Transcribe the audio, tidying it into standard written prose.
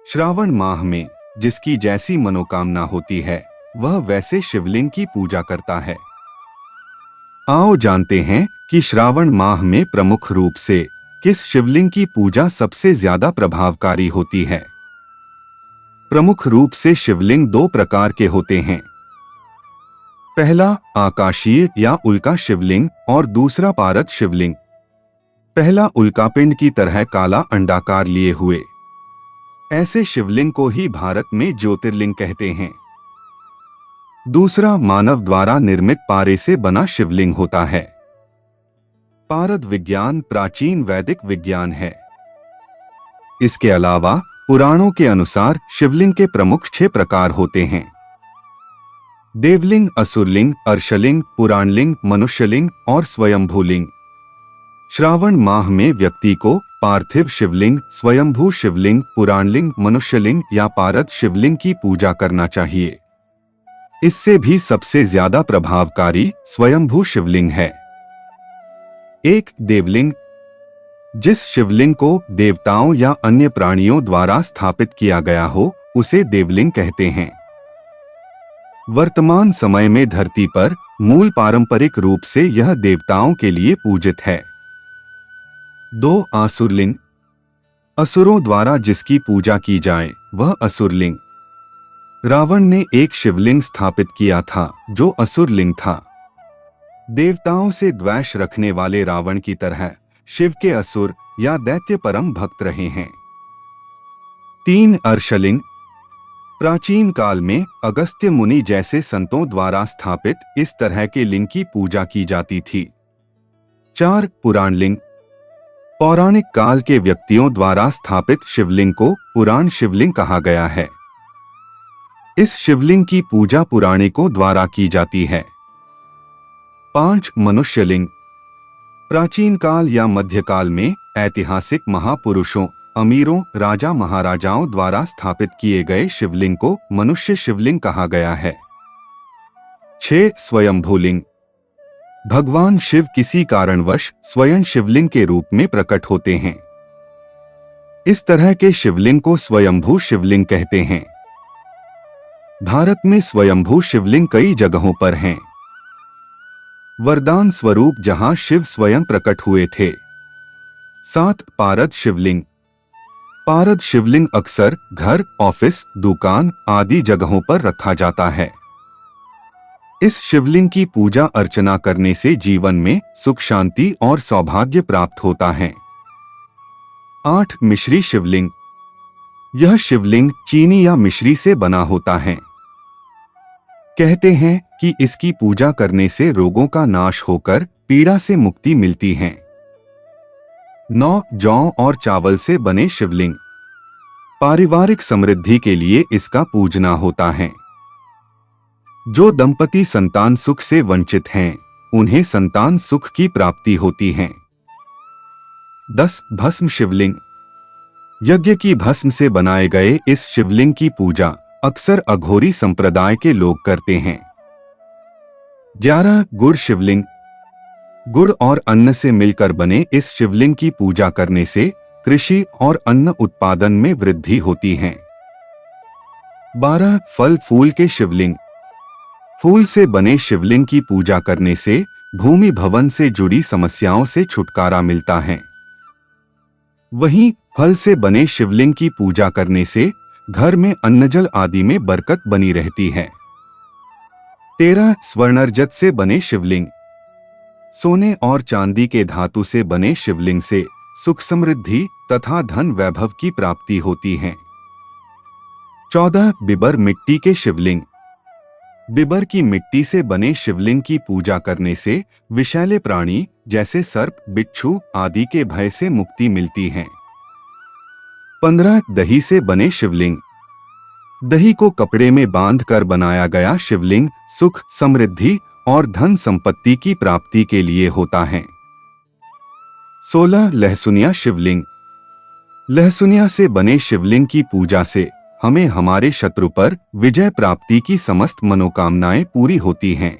श्रावण माह में जिसकी जैसी मनोकामना होती है वह वैसे शिवलिंग की पूजा करता है। आओ जानते हैं कि श्रावण माह में प्रमुख रूप से किस शिवलिंग की पूजा सबसे ज्यादा प्रभावकारी होती है। प्रमुख रूप से शिवलिंग दो प्रकार के होते हैं। पहला आकाशीय या उल्का शिवलिंग और दूसरा पारद शिवलिंग। पहला उल्कापिंड की तरह काला अंडाकार लिए हुए, ऐसे शिवलिंग को ही भारत में ज्योतिर्लिंग कहते हैं। दूसरा मानव द्वारा निर्मित पारे से बना शिवलिंग होता है। पारद विज्ञान प्राचीन वैदिक विज्ञान है। इसके अलावा पुराणों के अनुसार शिवलिंग के प्रमुख 6 प्रकार होते हैं। देवलिंग, असुरलिंग, अर्शलिंग, पुराणलिंग, मनुष्यलिंग और स्वयंभूलिंग। श्रावण माह में व्यक्ति को पार्थिव शिवलिंग, स्वयंभू शिवलिंग, पुराणलिंग, मनुष्यलिंग या पारद शिवलिंग की पूजा करना चाहिए। इससे भी सबसे ज्यादा प्रभावकारी स्वयंभू शिवलिंग है। एक देवलिंग, जिस शिवलिंग को देवताओं या अन्य प्राणियों द्वारा स्थापित किया गया हो उसे देवलिंग कहते हैं। वर्तमान समय में धरती पर मूल पारंपरिक रूप से यह देवताओं के लिए पूजित है। 2 आसुरलिंग, असुरों द्वारा जिसकी पूजा की जाए वह असुरलिंग। रावण ने एक शिवलिंग स्थापित किया था जो असुरलिंग था। देवताओं से द्वेष रखने वाले रावण की तरह शिव के असुर या दैत्य परम भक्त रहे हैं। 3 अर्शलिंग, प्राचीन काल में अगस्त्य मुनि जैसे संतों द्वारा स्थापित इस तरह के लिंग की पूजा की जाती थी। 4 पुराणलिंग, पौराणिक काल के व्यक्तियों द्वारा स्थापित शिवलिंग को पुराण शिवलिंग कहा गया है। इस शिवलिंग की पूजा पुराणिकों द्वारा की जाती है। 5 मनुष्यलिंग, प्राचीन काल या मध्यकाल में ऐतिहासिक महापुरुषों, अमीरों, राजा महाराजाओं द्वारा स्थापित किए गए शिवलिंग को मनुष्य शिवलिंग कहा गया है। 6 स्वयंभूलिंग, भगवान शिव किसी कारणवश स्वयं शिवलिंग के रूप में प्रकट होते हैं। इस तरह के शिवलिंग को स्वयंभू शिवलिंग कहते हैं। भारत में स्वयंभू शिवलिंग कई जगहों पर हैं। वरदान स्वरूप जहां शिव स्वयं प्रकट हुए थे। 7 पारद शिवलिंग, पारद शिवलिंग अक्सर घर, ऑफिस, दुकान आदि जगहों पर रखा जाता है। इस शिवलिंग की पूजा अर्चना करने से जीवन में सुख, शांति और सौभाग्य प्राप्त होता है। 8 मिश्री शिवलिंग, यह शिवलिंग चीनी या मिश्री से बना होता है। कहते हैं कि इसकी पूजा करने से रोगों का नाश होकर पीड़ा से मुक्ति मिलती है। 9 जौ और चावल से बने शिवलिंग, पारिवारिक समृद्धि के लिए इसका पूजना होता है। जो दंपति संतान सुख से वंचित हैं, उन्हें संतान सुख की प्राप्ति होती है। 10 भस्म शिवलिंग, यज्ञ की भस्म से बनाए गए इस शिवलिंग की पूजा अक्सर अघोरी संप्रदाय के लोग करते हैं। 11 गुड़ शिवलिंग, गुड़ और अन्न से मिलकर बने इस शिवलिंग की पूजा करने से कृषि और अन्न उत्पादन में वृद्धि होती है। 12 फल फूल के शिवलिंग, फूल से बने शिवलिंग की पूजा करने से भूमि भवन से जुड़ी समस्याओं से छुटकारा मिलता है। वहीं फल से बने शिवलिंग की पूजा करने से घर में अन्नजल आदि में बरकत बनी रहती है। 13 स्वर्णरजत से बने शिवलिंग, सोने और चांदी के धातु से बने शिवलिंग से सुख, समृद्धि तथा धन वैभव की प्राप्ति होती है। 14 बिबर मिट्टी के शिवलिंग, बिबर की मिट्टी से बने शिवलिंग की पूजा करने से विषैले प्राणी जैसे सर्प, बिच्छू आदि के भय से मुक्ति मिलती है। 15 दही से बने शिवलिंग, दही को कपड़े में बांधकर बनाया गया शिवलिंग सुख, समृद्धि और धन संपत्ति की प्राप्ति के लिए होता है। 16 लहसुनिया शिवलिंग, लहसुनिया से बने शिवलिंग की पूजा से हमें हमारे शत्रु पर विजय प्राप्ति की समस्त मनोकामनाएं पूरी होती हैं।